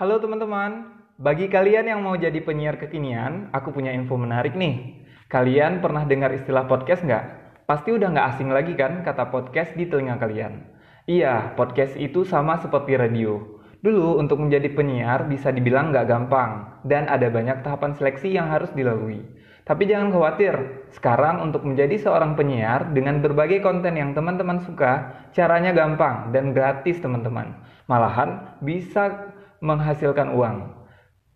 Halo teman-teman, bagi kalian yang mau jadi penyiar kekinian, aku punya info menarik nih. Kalian pernah dengar istilah podcast nggak? Pasti udah nggak asing lagi kan kata podcast di telinga kalian. Iya, podcast itu sama seperti radio. Dulu untuk menjadi penyiar bisa dibilang nggak gampang, dan ada banyak tahapan seleksi yang harus dilalui. Tapi jangan khawatir, sekarang untuk menjadi seorang penyiar dengan berbagai konten yang teman-teman suka, caranya gampang dan gratis teman-teman. Malahan bisa menghasilkan uang.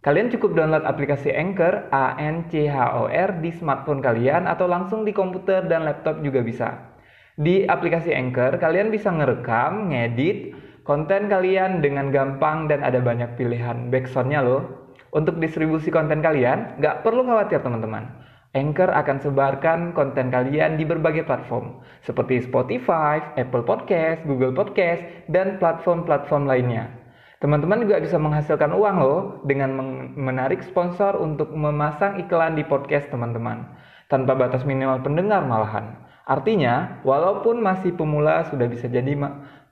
Kalian cukup download aplikasi Anchor, Anchor di smartphone kalian atau langsung di komputer dan laptop juga bisa. Di aplikasi Anchor, kalian bisa ngerekam, ngedit konten kalian dengan gampang dan ada banyak pilihan backsoundnya loh. Untuk distribusi konten kalian, nggak perlu khawatir teman-teman. Anchor akan sebarkan konten kalian di berbagai platform, seperti Spotify, Apple Podcast, Google Podcast, dan platform-platform lainnya. Teman-teman juga bisa menghasilkan uang loh dengan menarik sponsor untuk memasang iklan di podcast teman-teman. Tanpa batas minimal pendengar malahan. Artinya, walaupun masih pemula sudah bisa jadi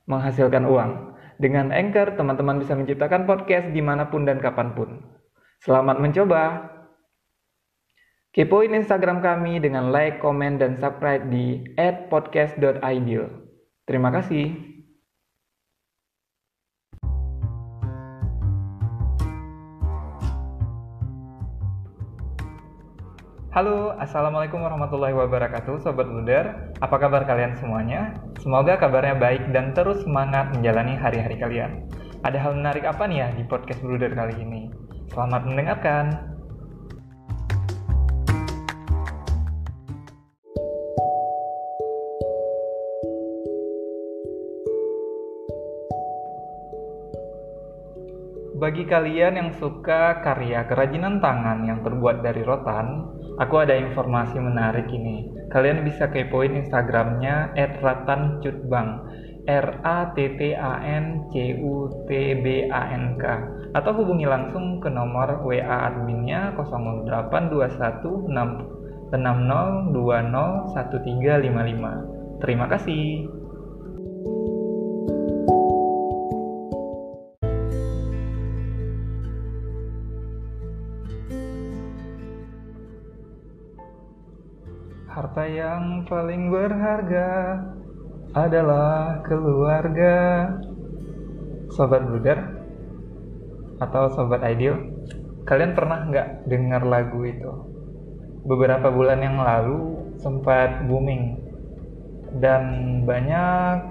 menghasilkan uang. Dengan Anchor, teman-teman bisa menciptakan podcast dimanapun dan kapanpun. Selamat mencoba! Kepoin Instagram kami dengan like, komen, dan subscribe di @podcast.ideal. Terima kasih. Halo, Assalamualaikum warahmatullahi wabarakatuh Sobat Bruder. Apa kabar kalian semuanya? Semoga kabarnya baik dan terus semangat menjalani hari-hari kalian. Ada hal menarik apa nih ya di podcast Bruder kali ini? Selamat mendengarkan. Bagi kalian yang suka karya kerajinan tangan yang terbuat dari rotan, aku ada informasi menarik ini. Kalian bisa kepoin Instagramnya @ratancutbang, RATTANCUTBANK, atau hubungi langsung ke nomor WA adminnya 0821 6020 1355. Terima kasih. Harta yang paling berharga adalah keluarga. Sobat Bruder atau Sobat Ideal, kalian pernah nggak dengar lagu itu? Beberapa bulan yang lalu sempat booming dan banyak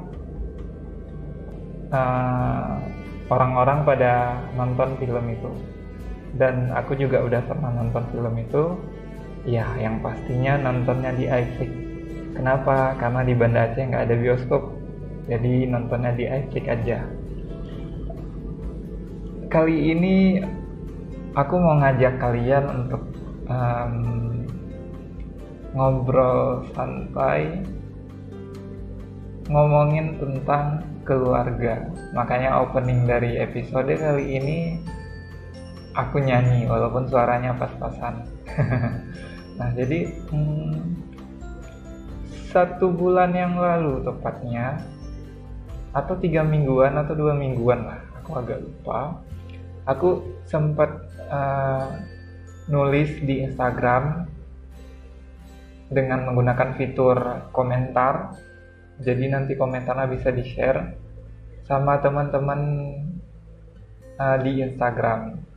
orang-orang pada nonton film itu. Dan aku juga udah pernah nonton film itu. Ya, yang pastinya nontonnya di iFlix. Kenapa? Karena di Banda Aceh nggak ada bioskop, jadi nontonnya di iFlix aja. Kali ini aku mau ngajak kalian untuk ngobrol santai, ngomongin tentang keluarga. Makanya opening dari episode kali ini aku nyanyi walaupun suaranya pas-pasan. Nah, jadi 1 bulan yang lalu tepatnya, atau 3 mingguan atau 2 mingguan lah, aku agak lupa. Aku sempat nulis di Instagram dengan menggunakan fitur komentar. Jadi nanti komentarnya bisa di-share sama teman-teman di Instagram.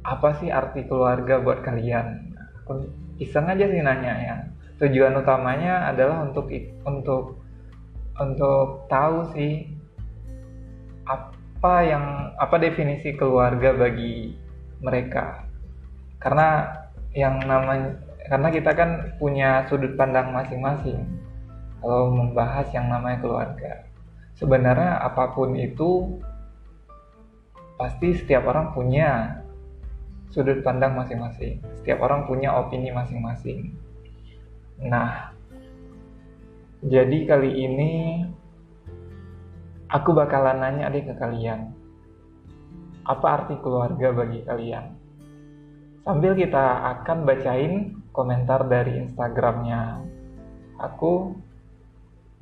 Apa sih arti keluarga buat kalian? Aku iseng aja sih nanya ya. Tujuan utamanya adalah untuk tahu sih apa definisi keluarga bagi mereka. Karena kita kan punya sudut pandang masing-masing kalau membahas yang namanya keluarga. Sebenarnya apapun itu pasti setiap orang punya sudut pandang masing-masing. Setiap orang punya opini masing-masing. Nah, jadi kali ini aku bakalan nanya deh ke kalian. Apa arti keluarga bagi kalian? Sambil kita akan bacain komentar dari Instagramnya aku,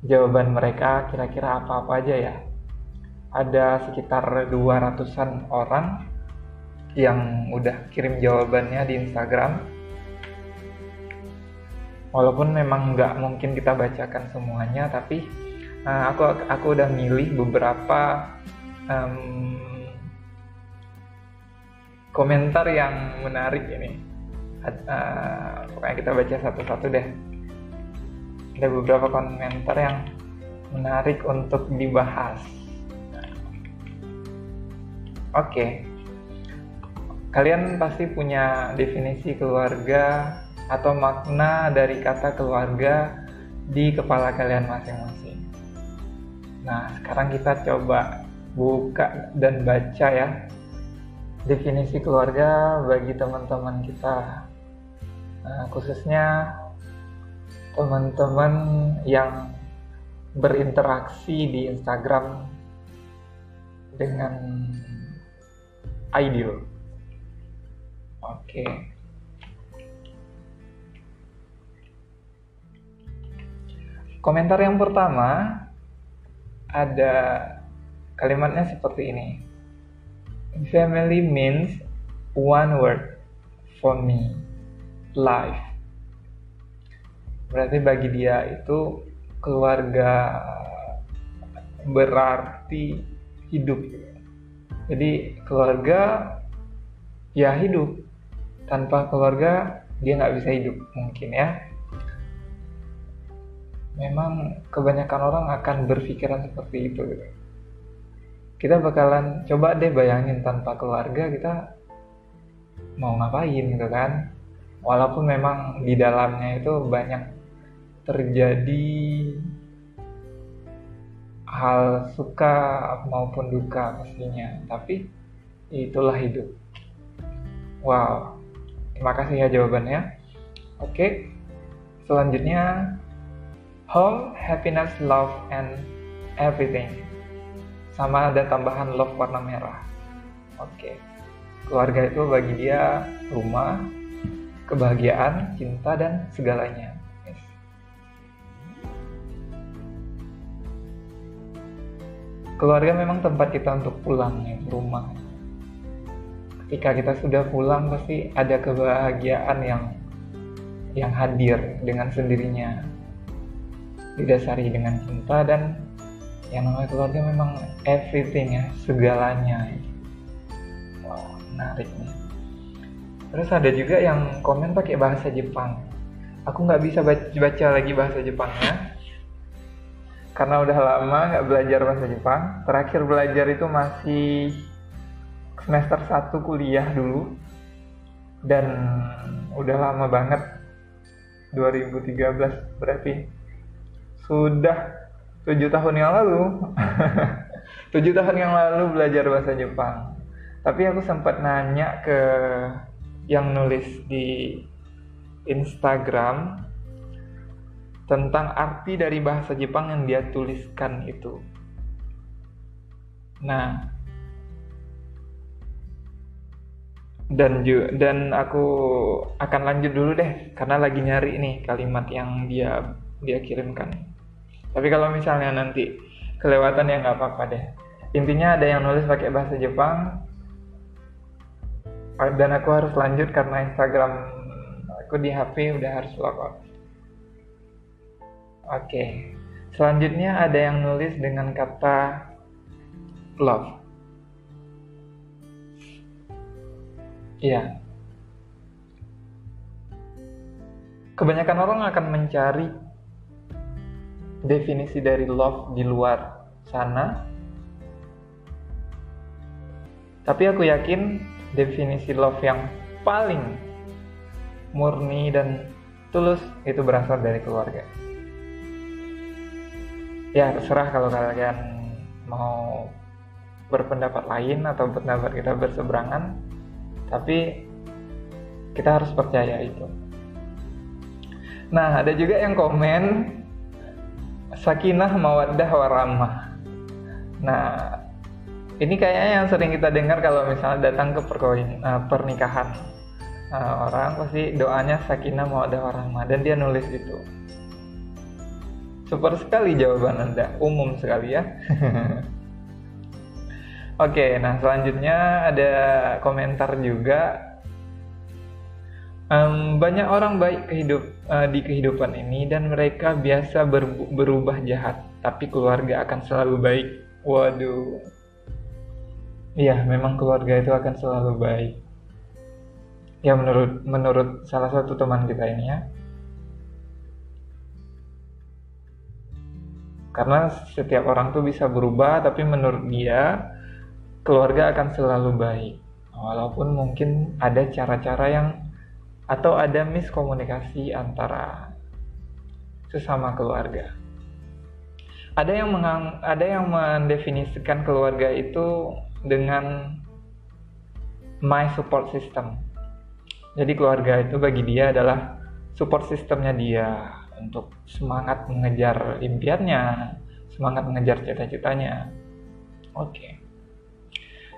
jawaban mereka kira-kira apa-apa aja ya. ada sekitar 200-an orang yang udah kirim jawabannya di Instagram. Walaupun memang nggak mungkin kita bacakan semuanya, tapi aku udah milih beberapa komentar yang menarik ini. Pokoknya kita baca satu-satu deh. Ada beberapa komentar yang menarik untuk dibahas. Oke. Kalian pasti punya definisi keluarga atau makna dari kata keluarga di kepala kalian masing-masing. Nah, sekarang kita coba buka dan baca ya definisi keluarga bagi teman-teman kita. Khususnya teman-teman yang berinteraksi di Instagram dengan Ideal. Oke. Komentar yang pertama ada kalimatnya seperti ini. Family means one word for me, life. Berarti bagi dia itu keluarga berarti hidup. Jadi keluarga ya hidup. Tanpa keluarga dia nggak bisa hidup mungkin ya. Memang kebanyakan orang akan berpikiran seperti itu. Kita bakalan coba deh bayangin tanpa keluarga kita mau ngapain gitu kan. Walaupun memang di dalamnya itu banyak terjadi hal suka maupun duka pastinya, tapi itulah hidup. Wow, terima kasih ya jawabannya. Oke, selanjutnya home, happiness, love, and everything. Sama ada tambahan love warna merah. Oke, keluarga itu bagi dia rumah, kebahagiaan, cinta, dan segalanya. Yes. Keluarga memang tempat kita untuk pulang ya, rumah. Ketika kita sudah pulang pasti ada kebahagiaan yang hadir dengan sendirinya, didasari dengan cinta, dan yang namanya keluarga memang everything ya, segalanya. Wow, menarik nih. Terus ada juga yang komen pakai bahasa Jepang. Aku nggak bisa baca lagi bahasa Jepangnya karena udah lama nggak belajar bahasa Jepang. Terakhir belajar itu masih semester 1 kuliah dulu, dan udah lama banget, 2013, berarti sudah 7 tahun yang lalu. 7 tahun yang lalu belajar bahasa Jepang. Tapi aku sempat nanya ke yang nulis di Instagram tentang arti dari bahasa Jepang yang dia tuliskan itu. Nah, dan aku akan lanjut dulu deh karena lagi nyari nih kalimat yang dia kirimkan. Tapi kalau misalnya nanti kelewatan ya nggak apa-apa deh. Intinya ada yang nulis pakai bahasa Jepang, dan aku harus lanjut karena Instagram aku di HP udah harus logout. Oke. Selanjutnya ada yang nulis dengan kata love. Iya. Kebanyakan orang akan mencari definisi dari love di luar sana. Tapi aku yakin definisi love yang paling murni dan tulus itu berasal dari keluarga. Ya, terserah kalau kalian mau berpendapat lain atau pendapat kita berseberangan, tapi kita harus percaya itu. Nah, ada juga yang komen sakinah mawaddah warahmah. Nah, ini kayaknya yang sering kita dengar kalau misalnya datang ke pernikahan. Orang pasti doanya sakinah mawaddah warahmah, dan dia nulis itu. Super sekali jawaban Anda, umum sekali ya. Oke, nah selanjutnya ada komentar juga. Banyak orang baik di kehidupan ini dan mereka biasa berubah jahat, tapi keluarga akan selalu baik. Waduh, iya memang keluarga itu akan selalu baik. Ya menurut salah satu teman kita ini ya. Karena setiap orang tuh bisa berubah, tapi menurut dia keluarga akan selalu baik. Walaupun mungkin ada cara-cara yang atau ada miskomunikasi antara sesama keluarga. Ada yang mendefinisikan keluarga itu dengan my support system. Jadi keluarga itu bagi dia adalah support systemnya dia untuk semangat mengejar impiannya, semangat mengejar cita-citanya. Oke.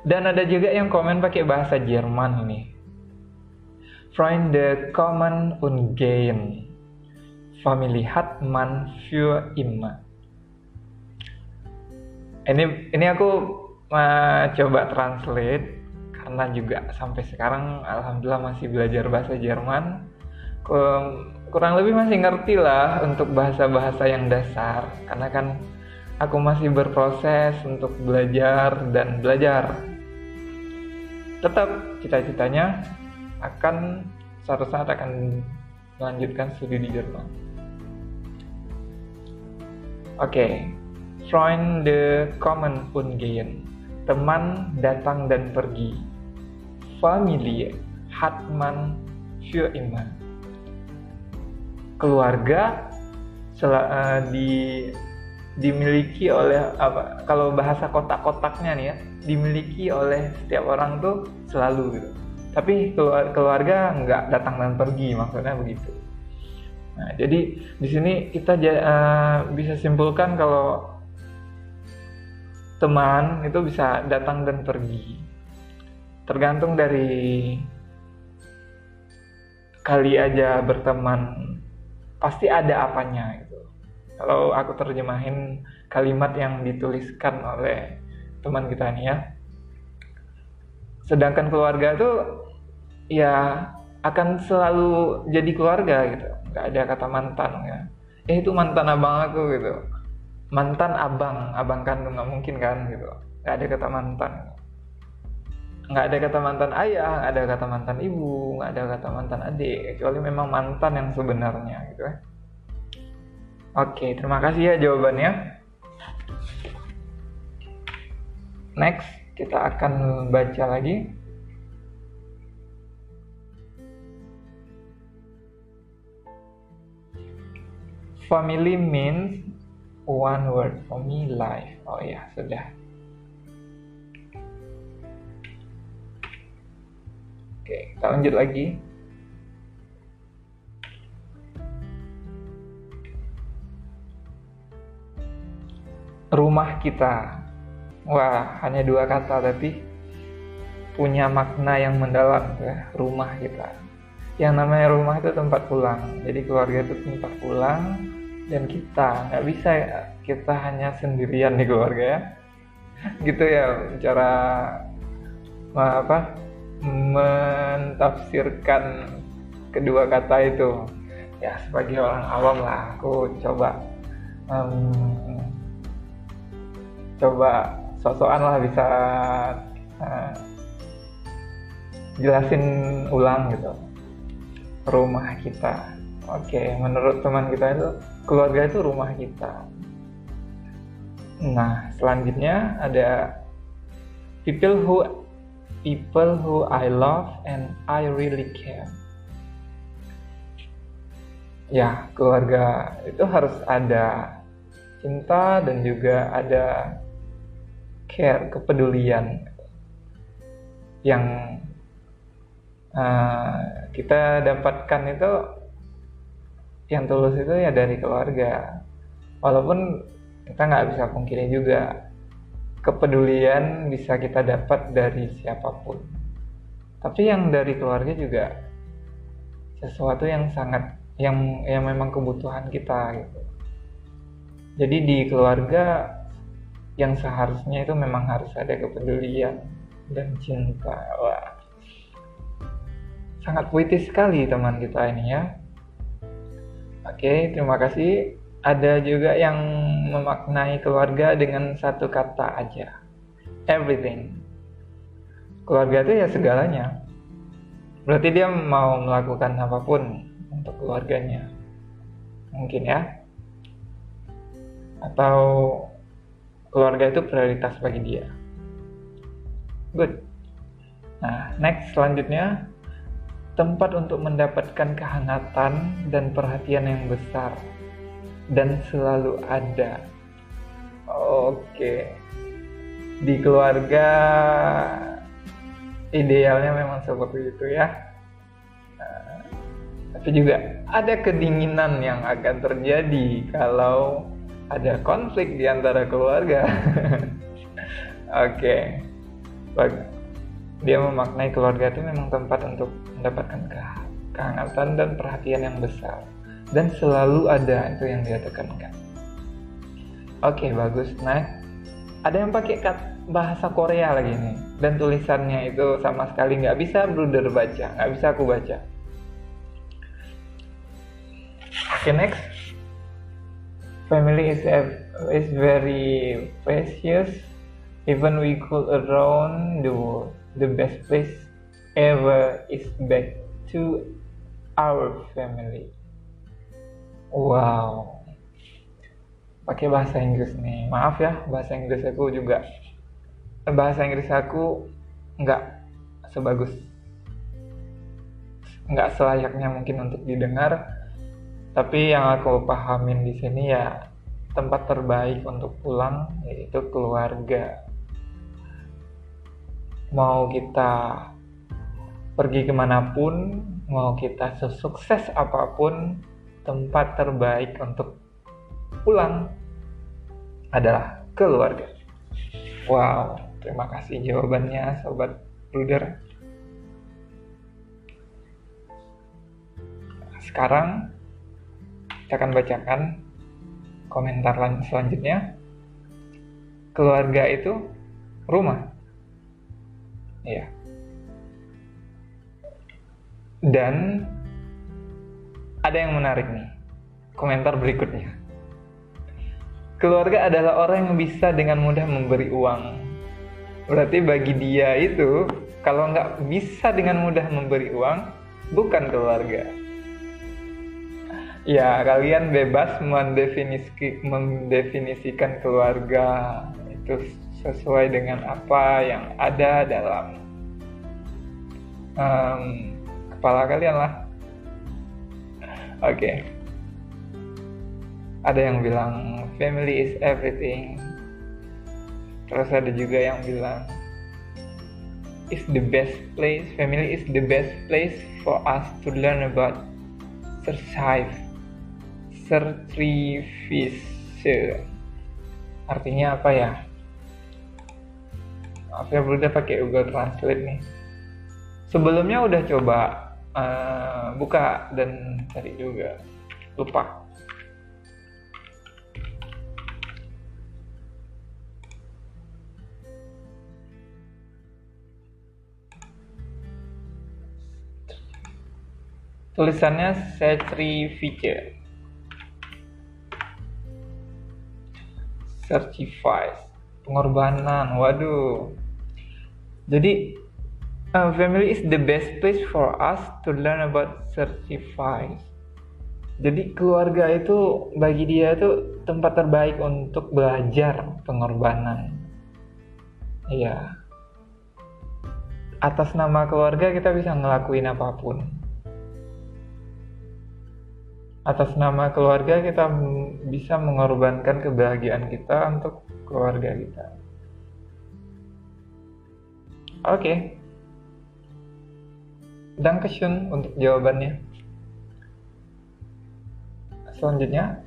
Dan ada juga yang komen pakai bahasa Jerman ini. Freunde kommen und gehen. Family hat man für immer. Ini aku coba translate karena juga sampai sekarang alhamdulillah masih belajar bahasa Jerman. Kurang lebih masih ngerti lah untuk bahasa-bahasa yang dasar karena kan aku masih berproses untuk belajar dan belajar. Tetap cita-citanya suatu saat akan melanjutkan studi di Jerman. Oke. Freunde kommen und gehen. Teman datang dan pergi. Familie hat man für immer. Keluarga dimiliki oleh apa? Kalau bahasa kotak-kotaknya nih ya, dimiliki oleh setiap orang tuh selalu gitu. Tapi keluarga nggak datang dan pergi, maksudnya begitu. Nah, jadi di sini kita bisa simpulkan kalau teman itu bisa datang dan pergi. Tergantung dari kali aja berteman, pasti ada apanya gitu. Kalau aku terjemahin kalimat yang dituliskan oleh teman kita ini ya. Sedangkan keluarga tuh ya akan selalu jadi keluarga gitu. Gak ada kata mantan ya. Itu mantan abang aku gitu. Mantan abang kandung gak mungkin kan gitu. Gak ada kata mantan. Gak ada kata mantan ayah, gak ada kata mantan ibu, gak ada kata mantan adik. Kecuali memang mantan yang sebenarnya gitu ya. Oke, terima kasih ya jawabannya. Next, kita akan baca lagi. Family means one word for me, life. Oh ya, sudah. Oke, kita lanjut lagi. Rumah kita. Wah, hanya 2 kata tapi punya makna yang mendalam ya, rumah kita. Yang namanya rumah itu tempat pulang. Jadi keluarga itu tempat pulang dan kita nggak bisa kita hanya sendirian di keluarga ya. Gitu ya cara mentafsirkan kedua kata itu. Ya sebagai orang awam lah aku coba sok-sokan lah bisa jelasin ulang gitu. Rumah kita. Oke, menurut teman kita itu keluarga itu rumah kita. Nah, selanjutnya ada people who I love and I really care. Ya, keluarga itu harus ada cinta dan juga ada care, kepedulian yang kita dapatkan itu yang tulus itu ya dari keluarga. Walaupun kita nggak bisa pungkiri juga kepedulian bisa kita dapat dari siapapun. Tapi yang dari keluarga juga sesuatu yang sangat yang memang kebutuhan kita gitu. Jadi di keluarga yang seharusnya itu memang harus ada kepedulian dan cinta. Wah, sangat puitis sekali teman kita ini ya. Oke, terima kasih. Ada juga yang memaknai keluarga dengan satu kata aja, everything. Keluarga itu ya segalanya. Berarti dia mau melakukan apapun untuk keluarganya, mungkin ya. Atau keluarga itu prioritas bagi dia. Good. Nah, next selanjutnya, tempat untuk mendapatkan kehangatan dan perhatian yang besar dan selalu ada. Oke. Di keluarga idealnya memang seperti itu ya. Tapi juga ada kedinginan yang akan terjadi kalau ada konflik di antara keluarga. Oke. Dia memaknai keluarga itu memang tempat untuk mendapatkan kehangatan dan perhatian yang besar dan selalu ada, itu yang dia tekankan. Oke, bagus. Nah, ada yang pakai bahasa Korea lagi nih, dan tulisannya itu sama sekali nggak bisa Bruder baca, nggak bisa aku baca. Oke, next. Family is very precious. Even we go around the world, the best place ever is back to our family. Wow. Pakai bahasa Inggris nih. Maaf ya, bahasa Inggris aku nggak sebagus, nggak selayaknya mungkin untuk didengar. Tapi yang aku pahamin di sini ya, tempat terbaik untuk pulang yaitu keluarga. Mau kita pergi kemanapun, mau kita sesukses apapun, tempat terbaik untuk pulang adalah keluarga. Wow, terima kasih jawabannya Sobat Bruder. Sekarang kita akan bacakan komentar selanjutnya. Keluarga itu rumah. Iya. Dan ada yang menarik nih, komentar berikutnya. Keluarga adalah orang yang bisa dengan mudah memberi uang. Berarti bagi dia itu, kalau nggak bisa dengan mudah memberi uang, bukan keluarga. Ya, kalian bebas mendefinisikan keluarga itu sesuai dengan apa yang ada dalam kepala kalian lah. Oke. Ada yang bilang family is everything. Terus ada juga yang bilang family is the best place for us to learn about service. Artinya apa ya? Maaf ya, Bruder pakai Google Translate nih. Sebelumnya udah coba buka dan cari juga, lupa. Tulisannya certificate, pengorbanan. Waduh. Jadi family is the best place for us to learn about sacrifice. Jadi keluarga itu bagi dia itu tempat terbaik untuk belajar pengorbanan. Iya. Atas nama keluarga kita bisa ngelakuin apapun. Atas nama keluarga kita bisa mengorbankan kebahagiaan kita untuk keluarga kita. Oke. Dankeschön untuk jawabannya. Selanjutnya,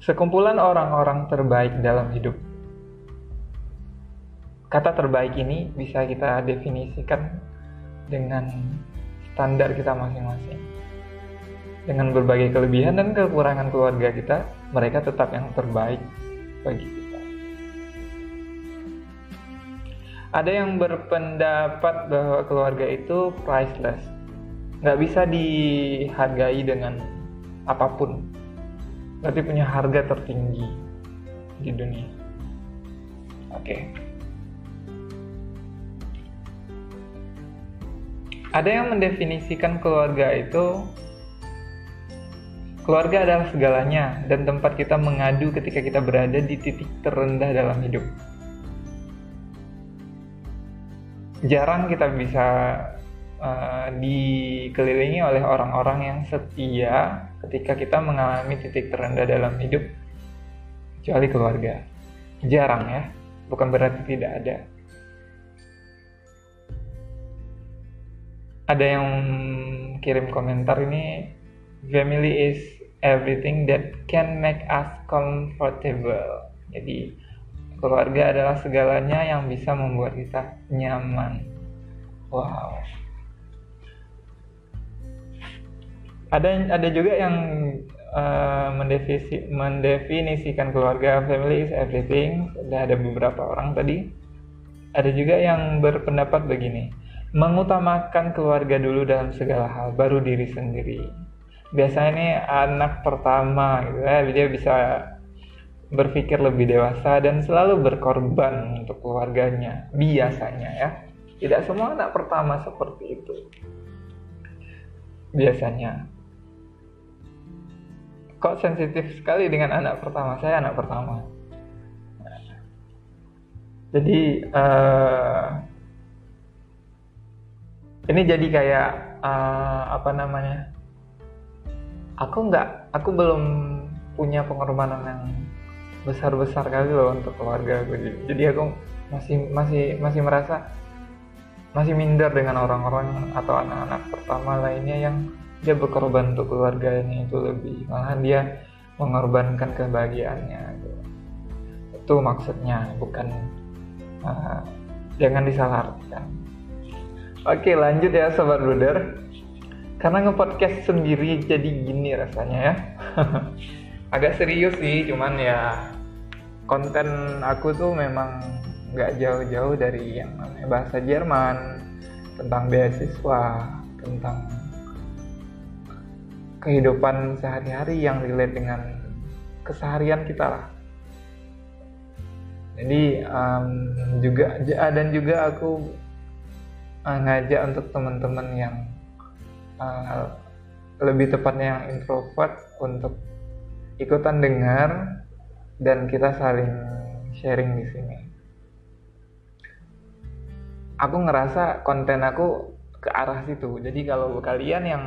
sekumpulan orang-orang terbaik dalam hidup. Kata terbaik ini bisa kita definisikan dengan standar kita masing-masing. Dengan berbagai kelebihan dan kekurangan keluarga kita, mereka tetap yang terbaik bagi kita. Ada yang berpendapat bahwa keluarga itu priceless, nggak bisa dihargai dengan apapun, berarti punya harga tertinggi di dunia. Oke. Ada yang mendefinisikan keluarga adalah segalanya dan tempat kita mengadu ketika kita berada di titik terendah dalam hidup. Jarang kita bisa dikelilingi oleh orang-orang yang setia ketika kita mengalami titik terendah dalam hidup, kecuali keluarga. Jarang ya, bukan berarti tidak ada. Ada yang kirim komentar ini, family is everything that can make us comfortable. Jadi keluarga adalah segalanya yang bisa membuat kita nyaman. Wow. Ada juga yang mendefinisikan keluarga, family is everything. Ada beberapa orang tadi. Ada juga yang berpendapat begini, mengutamakan keluarga dulu dalam segala hal, baru diri sendiri. Biasanya ini anak pertama gitu ya, dia bisa berpikir lebih dewasa dan selalu berkorban untuk keluarganya, biasanya ya. Tidak semua anak pertama seperti itu, biasanya. Kok sensitif sekali dengan anak pertama? Saya anak pertama. Jadi ini jadi kayak aku belum punya pengorbanan yang besar-besar kali loh untuk keluarga aku. Jadi aku masih merasa masih minder dengan orang-orang atau anak-anak pertama lainnya yang dia berkorban untuk keluarganya itu lebih, malahan dia mengorbankan kebahagiaannya gitu. Itu maksudnya, bukan jangan disalahartikan. Oke, lanjut ya Sobat Bruder. Karena nge-podcast sendiri jadi gini rasanya ya. Agak serius sih, cuman ya konten aku tuh memang gak jauh-jauh dari yang namanya bahasa Jerman, tentang beasiswa, tentang kehidupan sehari-hari yang relate dengan keseharian kita lah. Jadi juga aku ngajak untuk teman-teman yang lebih tepatnya yang introvert untuk ikutan dengar dan kita saling sharing di sini. Aku ngerasa konten aku ke arah situ. Jadi kalau kalian yang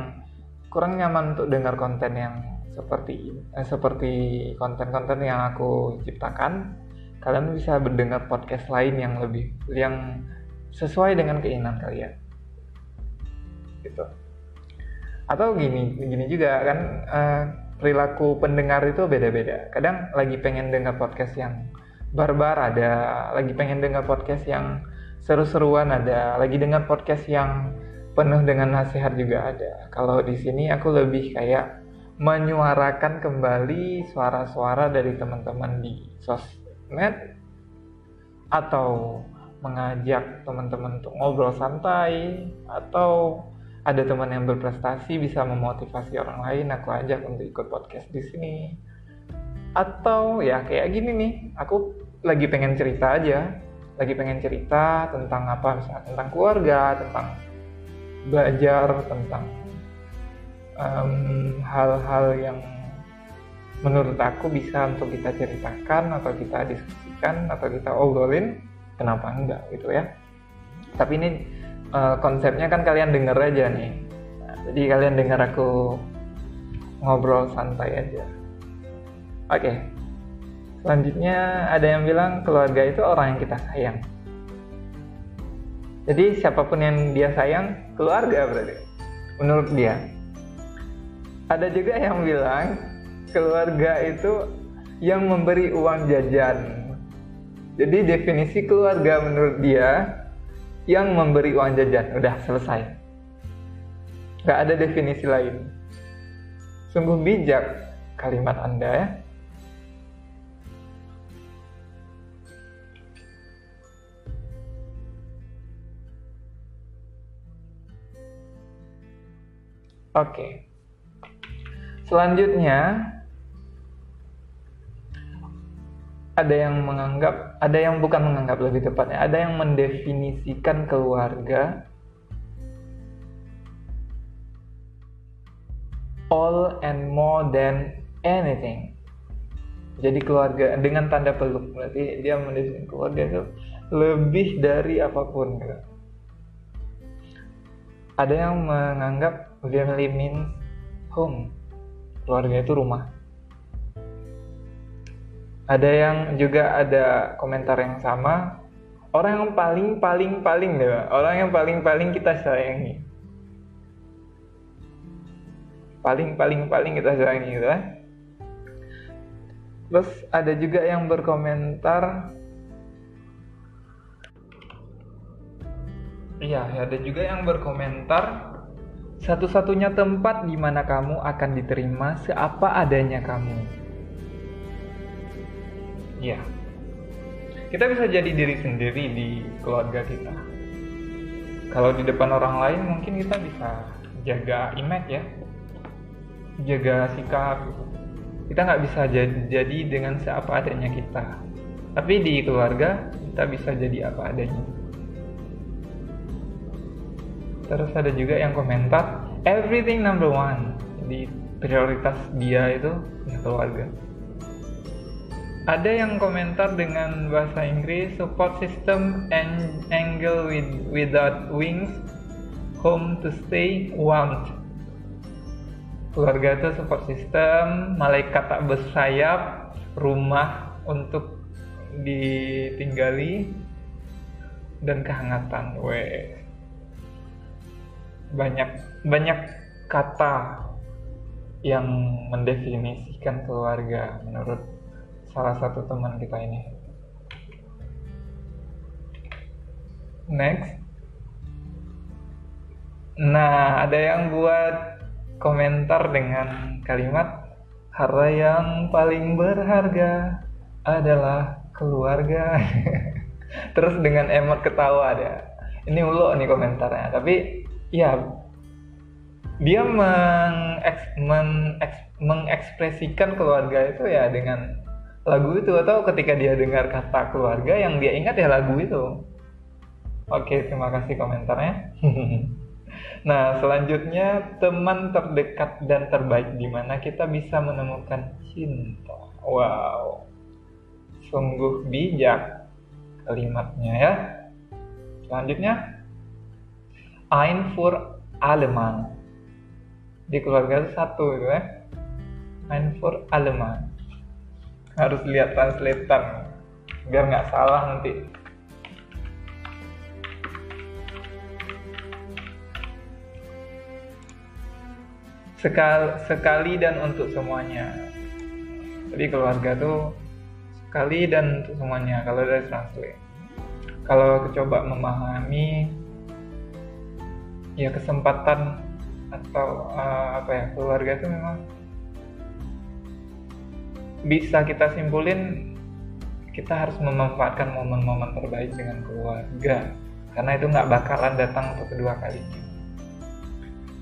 kurang nyaman untuk dengar konten yang seperti konten-konten yang aku ciptakan, kalian bisa mendengar podcast lain yang sesuai dengan keinginan kalian. Gitu. Atau gini juga kan, perilaku pendengar itu beda-beda. Kadang lagi pengen dengar podcast yang barbar ada, lagi pengen dengar podcast yang seru-seruan ada, lagi dengar podcast yang penuh dengan nasihat juga ada. Kalau di sini aku lebih kayak menyuarakan kembali suara-suara dari teman-teman di sosmed, atau mengajak teman-teman untuk ngobrol santai, atau ada teman yang berprestasi bisa memotivasi orang lain, aku ajak untuk ikut podcast di sini. Atau ya kayak gini nih, aku lagi pengen cerita tentang apa, misalnya tentang keluarga, tentang belajar, tentang hal-hal yang menurut aku bisa untuk kita ceritakan atau kita diskusikan atau kita obrolin, kenapa enggak gitu ya. Tapi ini konsepnya kan kalian denger aja nih. Nah, jadi kalian dengar aku ngobrol santai aja. Oke. Selanjutnya ada yang bilang keluarga itu orang yang kita sayang. Jadi siapapun yang dia sayang, keluarga berarti menurut dia. Ada juga yang bilang keluarga itu yang memberi uang jajan. Jadi definisi keluarga menurut dia yang memberi uang jajan. Udah selesai. Gak ada definisi lain. Sungguh bijak kalimat Anda ya. Oke. Selanjutnya ada yang bukan menganggap lebih tepatnya, ada yang mendefinisikan keluarga all and more than anything. Jadi keluarga dengan tanda peluk, berarti dia mendefinisikan keluarga itu lebih dari apapun gitu. Ada yang menganggap family means home, keluarga itu rumah. Ada yang juga ada komentar yang sama, orang yang paling deh, orang yang paling kita sayangi, paling kita sayangi gitu kan. Terus ada juga yang berkomentar, ada juga yang berkomentar, satu-satunya tempat di mana kamu akan diterima seapa adanya kamu. Ya, kita bisa jadi diri sendiri di keluarga kita. Kalau di depan orang lain mungkin kita bisa jaga image ya, jaga sikap. Kita nggak bisa jadi dengan seapa adanya kita. Tapi di keluarga kita bisa jadi apa adanya. Terus ada juga yang komentar, everything number one. Jadi prioritas dia itu ya keluarga. Ada yang komentar dengan bahasa Inggris, support system and angle without wings, home to stay, warmth. Keluarga itu support system, malaikat tak bersayap, rumah untuk ditinggali, dan kehangatan. Banyak kata yang mendefinisikan keluarga menurut salah satu teman kita ini. Next. Nah, ada yang buat komentar dengan kalimat, harta yang paling berharga adalah keluarga. Terus dengan emot ketawa ada. Ini ulo nih komentarnya, tapi ya dia mengekspresikan keluarga itu ya dengan lagu itu, atau ketika dia dengar kata keluarga yang dia ingat ya lagu itu. Oke, terima kasih komentarnya. Nah, selanjutnya teman terdekat dan terbaik di mana kita bisa menemukan cinta. Wow, sungguh bijak kalimatnya ya. Selanjutnya, Ein für allemal. Di keluarga itu satu gitu ya. Ein für allemal. Harus lihat translator biar nggak salah nanti. Sekali dan untuk semuanya. Jadi keluarga tuh sekali dan untuk semuanya kalau dari translate. Kalau coba memahami ya kesempatan atau keluarga itu memang bisa kita simpulin, kita harus memanfaatkan momen-momen terbaik dengan keluarga, karena itu nggak bakalan datang untuk kedua kalinya.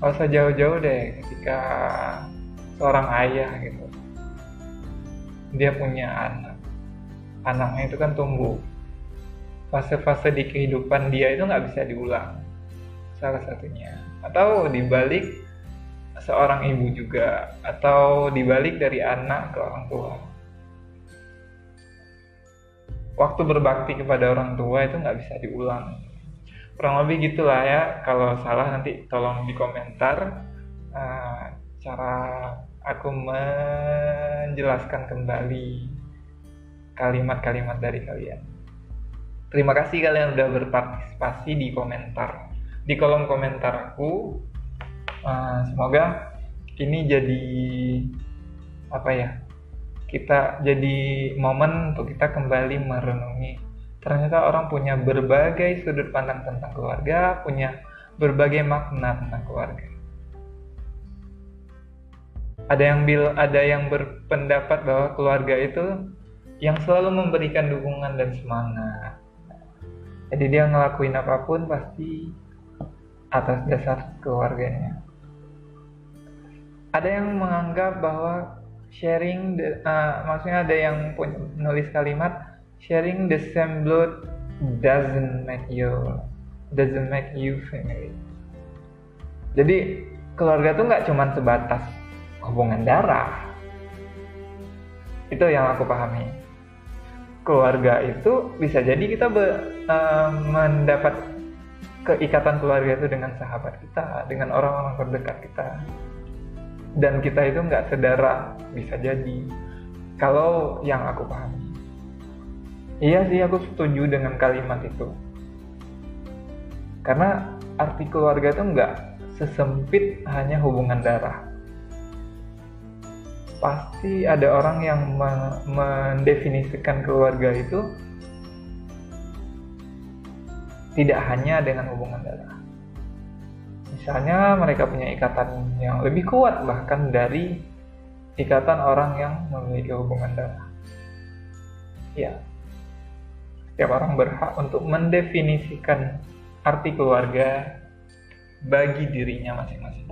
Gak usah jauh-jauh deh, ketika seorang ayah gitu, dia punya anaknya itu kan tumbuh, fase-fase di kehidupan dia itu nggak bisa diulang, salah satunya. Atau dibalik seorang ibu juga, atau dibalik dari anak ke orang tua. Waktu berbakti kepada orang tua itu nggak bisa diulang. Kurang lebih gitulah ya. Kalau salah nanti tolong di komentar cara aku menjelaskan kembali kalimat-kalimat dari kalian. Terima kasih kalian udah berpartisipasi di komentar, di kolom komentar aku. Semoga ini jadi kita jadi momen untuk kita kembali merenungi. Ternyata orang punya berbagai sudut pandang tentang keluarga, punya berbagai makna tentang keluarga. Ada yang berpendapat bahwa keluarga itu yang selalu memberikan dukungan dan semangat. Jadi dia ngelakuin apapun pasti atas dasar keluarganya. Ada yang menganggap bahwa maksudnya ada yang nulis kalimat sharing the same blood doesn't make you family. Jadi keluarga tuh nggak cuma sebatas hubungan darah. Itu yang aku pahami. Keluarga itu bisa jadi kita mendapat keikatan keluarga itu dengan sahabat kita, dengan orang-orang terdekat kita. Dan kita itu nggak sedarah, bisa jadi. Kalau yang aku pahami. Iya sih, aku setuju dengan kalimat itu. Karena arti keluarga itu nggak sesempit hanya hubungan darah. Pasti ada orang yang mendefinisikan keluarga itu tidak hanya dengan hubungan darah. Misalnya mereka punya ikatan yang lebih kuat bahkan dari ikatan orang yang memiliki hubungan darah. Ya, setiap orang berhak untuk mendefinisikan arti keluarga bagi dirinya masing-masing.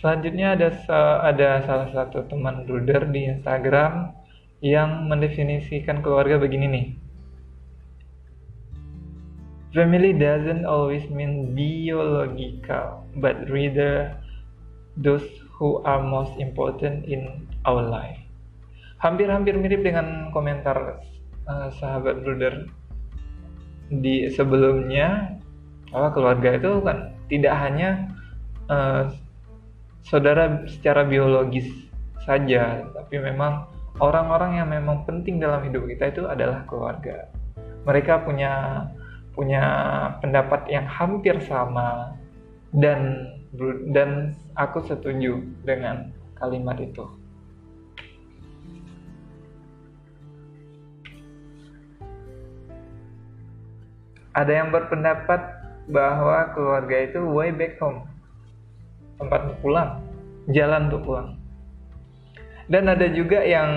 Selanjutnya ada salah satu teman Bruder di Instagram yang mendefinisikan keluarga begini nih. Family doesn't always mean biological, but rather those who are most important in our life. Hampir-hampir mirip dengan komentar sahabat Bruder di sebelumnya, bahwa keluarga itu kan tidak hanya saudara secara biologis saja, tapi memang orang-orang yang memang penting dalam hidup kita itu adalah keluarga. Mereka punya pendapat yang hampir sama, dan aku setuju dengan kalimat itu. Ada yang berpendapat bahwa keluarga itu way back home, tempat pulang, jalan untuk pulang. Dan ada juga yang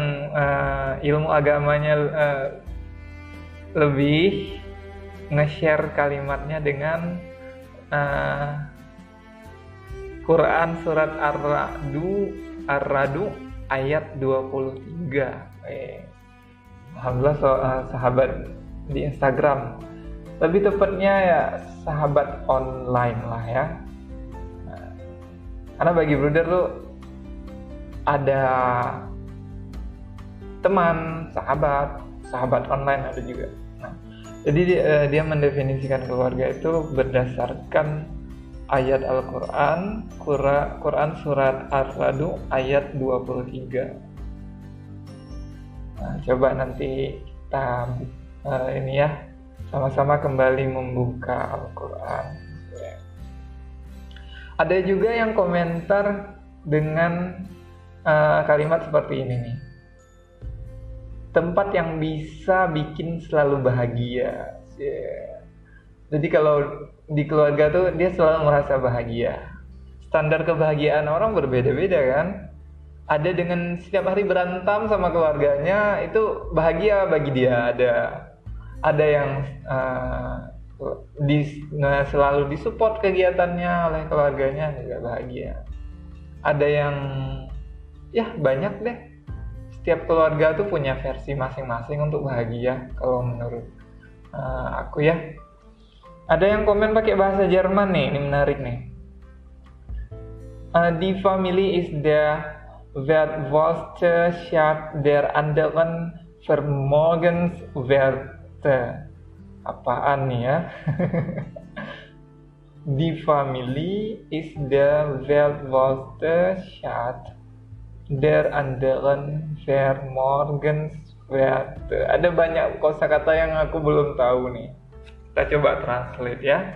ilmu agamanya lebih nge-share kalimatnya dengan Quran surat Ar-Ra'd ayat 23. Alhamdulillah sahabat di Instagram, lebih tepatnya ya sahabat online lah ya. Karena bagi Bruder lu ada teman, sahabat online ada juga. Jadi dia mendefinisikan keluarga itu berdasarkan ayat Al-Quran, Quran surat Ar-Ra'd ayat 23. Nah, coba nanti kita ini ya, sama-sama kembali membuka Al-Quran. Ada juga yang komentar dengan kalimat seperti ini nih. Tempat yang bisa bikin selalu bahagia. Jadi kalau di keluarga tuh dia selalu merasa bahagia. Standar kebahagiaan orang berbeda-beda kan. Ada dengan setiap hari berantem sama keluarganya itu bahagia bagi dia. Ada yang selalu disupport kegiatannya oleh keluarganya juga bahagia. Ada yang ya banyak deh. Setiap keluarga tuh punya versi masing-masing untuk bahagia kalau menurut aku ya. Ada yang komen pakai bahasa Jerman nih, ini menarik nih. Die Familie ist der wertvollste Schatz der anderen Vermögenswerte. Apaan nih ya? Die Familie ist der wertvollste Schatz der anderen Vermögenswerte. Ada banyak kosakata yang aku belum tahu nih. Kita coba translate ya.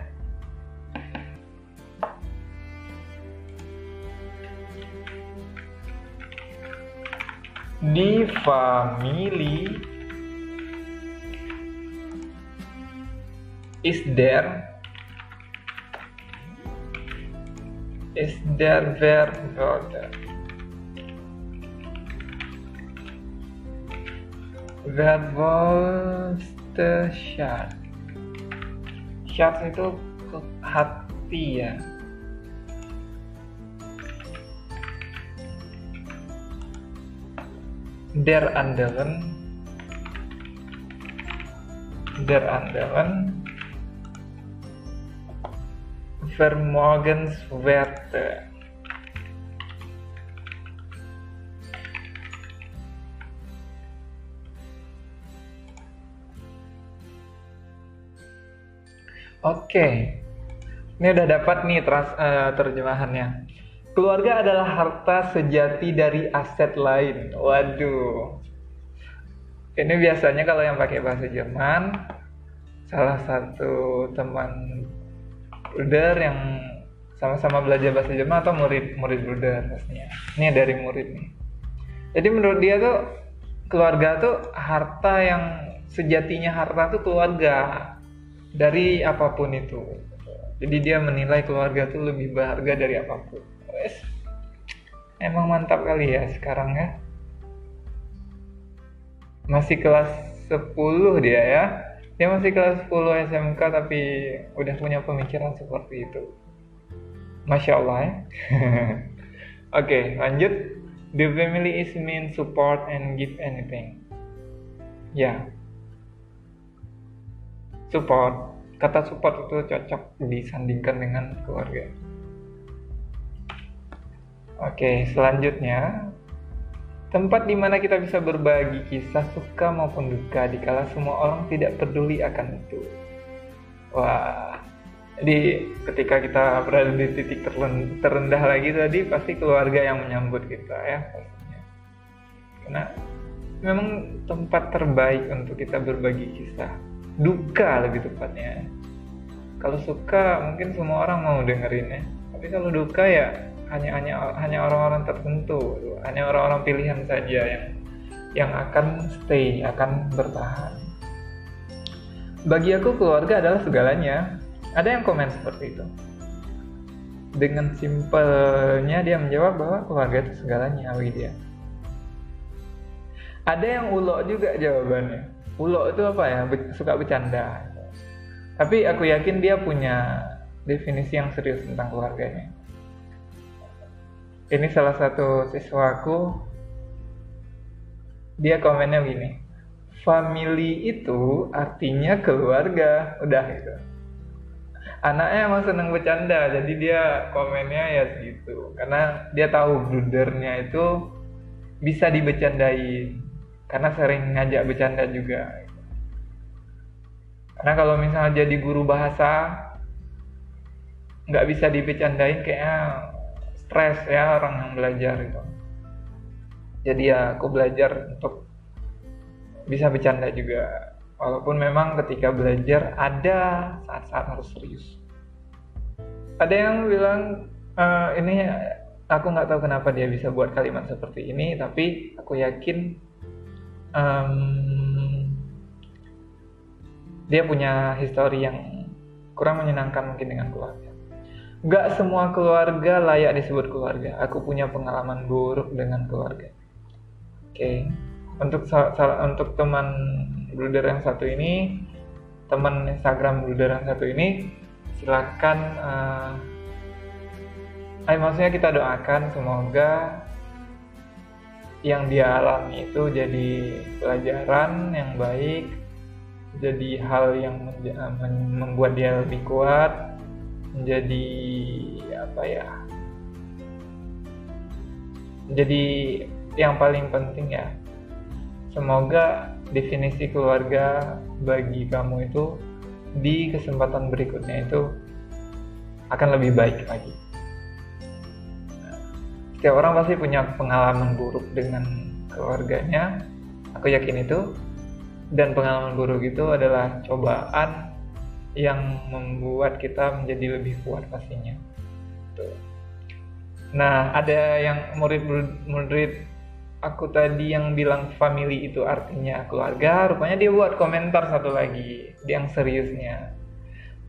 Die Familie ist der wertvollste Schatz. Schatz itu hati ya. der Andelen vermogenswerte. Oke, ini udah dapat nih terjemahannya. Keluarga adalah harta sejati dari aset lain. Waduh, ini biasanya kalau yang pakai bahasa Jerman, salah satu teman Bruder yang sama-sama belajar bahasa Jerman atau murid Bruder pastinya. Ini dari murid nih. Jadi menurut dia tuh keluarga tuh harta yang sejatinya, harta tuh keluarga dari apapun itu. Jadi dia menilai keluarga tuh lebih berharga dari apapun. Wes, emang mantap kali ya sekarang ya. Masih kelas 10 dia ya. Dia masih kelas 10 SMK tapi udah punya pemikiran seperti itu. Masya Allah ya. Oke, lanjut. The family is mean support and give anything. Ya. Support. Kata support itu cocok disandingkan dengan keluarga. Oke, selanjutnya. Tempat di mana kita bisa berbagi kisah suka maupun duka dikala semua orang tidak peduli akan itu. Wah, jadi ketika kita berada di titik terendah lagi tadi, pasti keluarga yang menyambut kita ya pastinya. Karena memang tempat terbaik untuk kita berbagi kisah. Duka lebih tepatnya. Kalau suka mungkin semua orang mau dengerin ya. Tapi kalau duka ya hanya orang-orang tertentu, hanya orang-orang pilihan saja yang akan stay, akan bertahan. Bagi aku keluarga adalah segalanya. Ada yang komen seperti itu. Dengan simpelnya dia menjawab bahwa keluarga itu segalanya bagi dia. Ada yang ulok juga jawabannya. Ulok itu apa ya? Suka bercanda. Tapi aku yakin dia punya definisi yang serius tentang keluarganya. Ini salah satu siswaku, dia komennya begini, family itu artinya keluarga, udah gitu. Anaknya emang seneng bercanda, jadi dia komennya ya segitu. Karena dia tahu brudernya itu bisa dibercandain, karena sering ngajak bercanda juga. Karena kalau misalnya jadi guru bahasa, nggak bisa dibercandain kayaknya stres ya orang yang belajar itu. Jadi ya aku belajar untuk bisa bercanda juga. Walaupun memang ketika belajar ada saat-saat harus serius. Ada yang bilang ini aku nggak tahu kenapa dia bisa buat kalimat seperti ini, tapi aku yakin dia punya histori yang kurang menyenangkan mungkin dengan keluarga. Gak semua keluarga layak disebut keluarga. Aku punya pengalaman buruk dengan keluarga. Oke. Untuk teman Bruder yang satu ini, teman Instagram Bruder yang satu ini, silakan. Maksudnya kita doakan semoga yang dia alami itu jadi pelajaran yang baik, jadi hal yang membuat dia lebih kuat. Menjadi jadi yang paling penting ya, semoga definisi keluarga bagi kamu itu di kesempatan berikutnya itu akan lebih baik lagi. Setiap orang pasti punya pengalaman buruk dengan keluarganya, aku yakin itu. Dan pengalaman buruk itu adalah cobaan yang membuat kita menjadi lebih kuat pastinya. Tuh. Nah, ada yang murid aku tadi yang bilang family itu artinya keluarga, rupanya dia buat komentar satu lagi, yang seriusnya.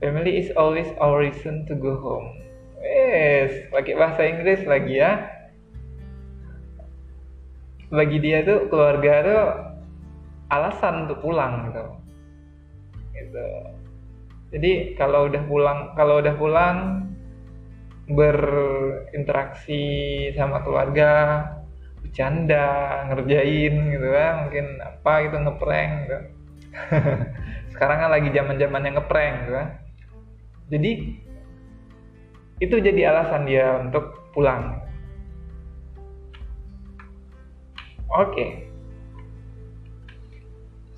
Family is always our reason to go home. Pakai bahasa Inggris lagi ya. Bagi dia tuh keluarga tuh alasan untuk pulang gitu. Jadi kalau udah pulang berinteraksi sama keluarga, bercanda, ngerjain gitu kan, mungkin apa gitu, ngeprank gitu. Sekarang kan lagi zaman-zamannya ngeprank gitu kan. Jadi itu jadi alasan dia untuk pulang. Oke.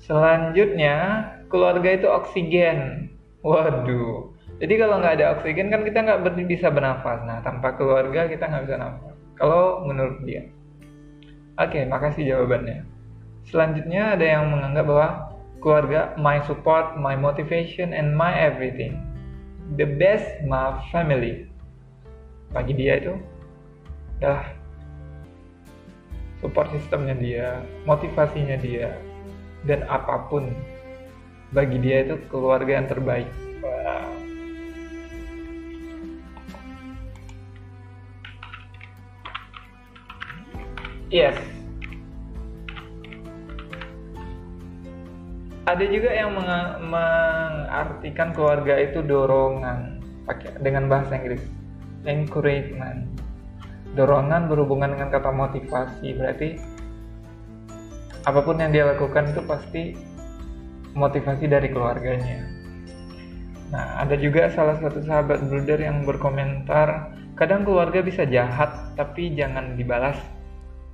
Selanjutnya, keluarga itu oksigen. Waduh. Jadi kalau nggak ada oksigen kan kita nggak bisa bernafas. Nah, tanpa keluarga kita nggak bisa nafas. Kalau menurut dia. Oke, makasih jawabannya. Selanjutnya ada yang menganggap bahwa keluarga my support, my motivation, and my everything. The best my family. Bagi dia itu adalah support sistemnya dia, motivasinya dia, dan apapun bagi dia itu keluarga yang terbaik. Wow. Yes. Ada juga yang mengartikan keluarga itu dorongan, pakai dengan bahasa Inggris, encouragement. Dorongan berhubungan dengan kata motivasi, berarti apapun yang dia lakukan itu pasti motivasi dari keluarganya. Nah, ada juga salah satu sahabat brother yang berkomentar, kadang keluarga bisa jahat, tapi jangan dibalas.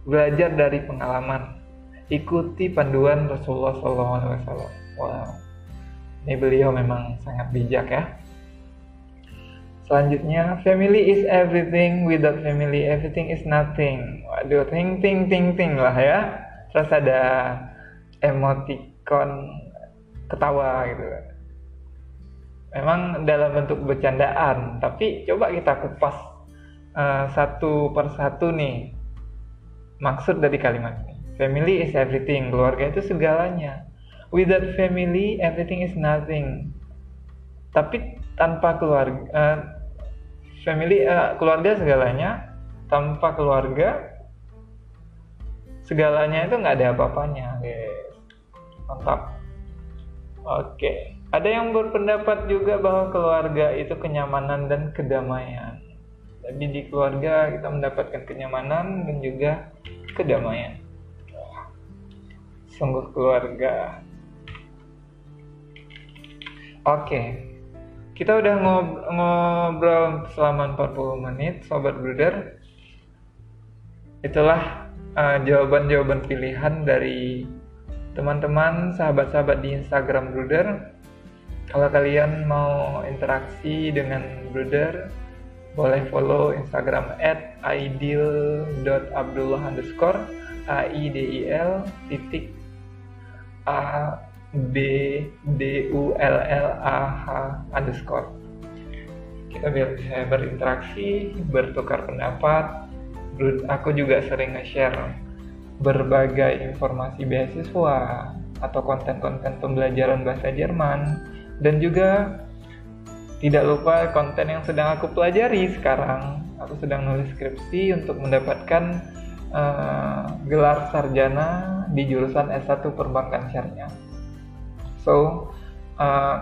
Belajar dari pengalaman, ikuti panduan Rasulullah SAW. Wow, ini beliau memang sangat bijak ya. Selanjutnya, family is everything, without family everything is nothing. Waduh, ting lah ya. Terus ada emoticon ketawa gitu. Memang dalam bentuk bercandaan, tapi coba kita kupas satu persatu nih maksud dari kalimat ini. Family is everything, keluarga itu segalanya. Without family, everything is nothing. Tapi tanpa keluarga, keluarga segalanya. Tanpa keluarga, segalanya itu nggak ada apa-apanya, guys. Mantap. Oke. Ada yang berpendapat juga bahwa keluarga itu kenyamanan dan kedamaian. Jadi di keluarga kita mendapatkan kenyamanan dan juga kedamaian. Sungguh keluarga. Oke. Kita udah ngobrol selama 40 menit, sobat brother. Itulah jawaban-jawaban pilihan dari teman-teman, sahabat-sahabat di Instagram brother. Kalau kalian mau interaksi dengan brother, boleh follow Instagram @aidil.abdullah_ AIDIL_ABDULLAH_. Kita bisa berinteraksi, bertukar pendapat. Aku juga sering nge-share berbagai informasi beasiswa atau konten-konten pembelajaran bahasa Jerman, dan juga tidak lupa konten yang sedang aku pelajari sekarang. Aku sedang nulis skripsi untuk mendapatkan gelar sarjana di jurusan S1 Perbankan Syariah. So,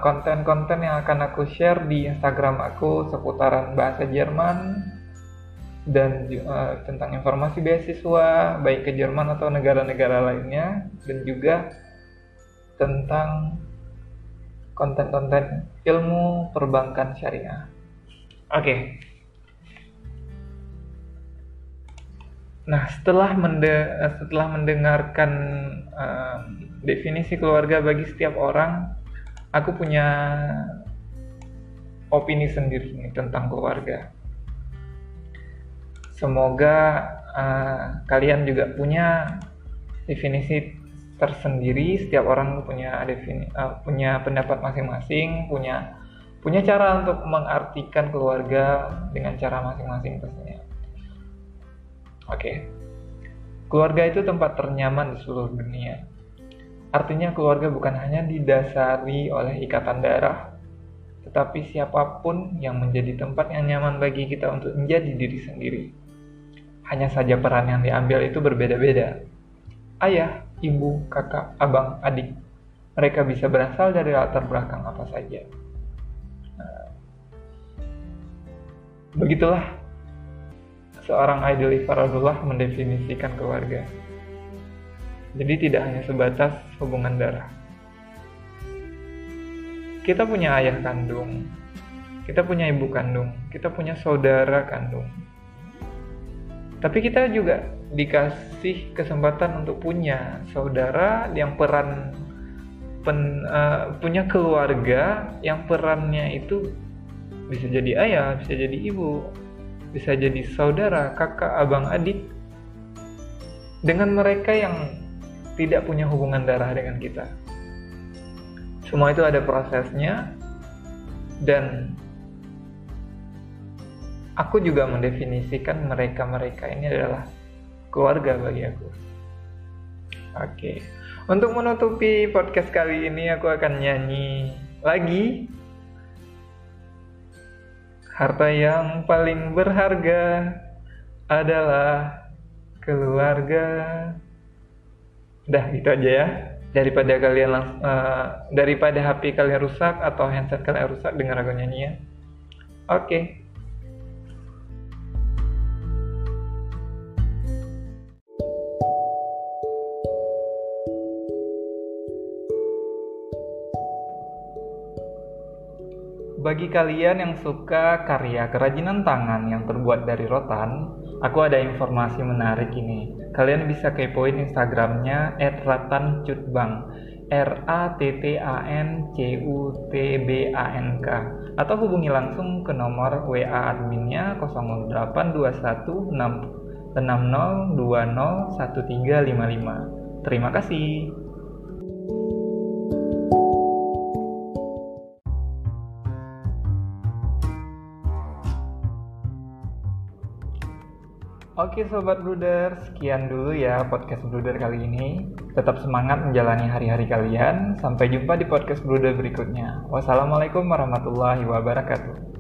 konten-konten yang akan aku share di Instagram aku seputaran bahasa Jerman dan tentang informasi beasiswa baik ke Jerman atau negara-negara lainnya, dan juga tentang konten-konten ilmu perbankan syariah. Oke. Nah, setelah mendengarkan definisi keluarga bagi setiap orang, aku punya opini sendiri nih tentang keluarga. Semoga kalian juga punya definisi tersendiri. Setiap orang punya punya pendapat masing-masing, punya cara untuk mengartikan keluarga dengan cara masing-masing pastinya. Oke. Keluarga itu tempat ternyaman di seluruh dunia. Artinya keluarga bukan hanya didasari oleh ikatan darah, tetapi siapapun yang menjadi tempat yang nyaman bagi kita untuk menjadi diri sendiri. Hanya saja peran yang diambil itu berbeda-beda. Ayah, ibu, kakak, abang, adik, mereka bisa berasal dari latar belakang apa saja. Begitulah seorang Aidil Faradullah mendefinisikan keluarga. Jadi tidak hanya sebatas hubungan darah. Kita punya ayah kandung, kita punya ibu kandung, kita punya saudara kandung. Tapi kita juga dikasih kesempatan untuk punya saudara yang punya keluarga yang perannya itu bisa jadi ayah, bisa jadi ibu, bisa jadi saudara, kakak, abang, adik. Dengan mereka yang tidak punya hubungan darah dengan kita. Semua itu ada prosesnya, dan aku juga mendefinisikan mereka-mereka ini adalah keluarga bagi aku. Oke. Untuk menutupi podcast kali ini, aku akan nyanyi lagi. Harta yang paling berharga adalah keluarga. Udah gitu aja ya. Daripada HP kalian rusak atau handset kalian rusak dengar aku nyanyi ya. Oke. Bagi kalian yang suka karya kerajinan tangan yang terbuat dari rotan, aku ada informasi menarik ini. Kalian bisa kepoin Instagramnya @ratancutbang, RATTANCUTBANK, atau hubungi langsung ke nomor WA adminnya 082160201355. Terima kasih. Oke Sobat Bruder, sekian dulu ya podcast Bruder kali ini. Tetap semangat menjalani hari-hari kalian. Sampai jumpa di podcast Bruder berikutnya. Wassalamualaikum warahmatullahi wabarakatuh.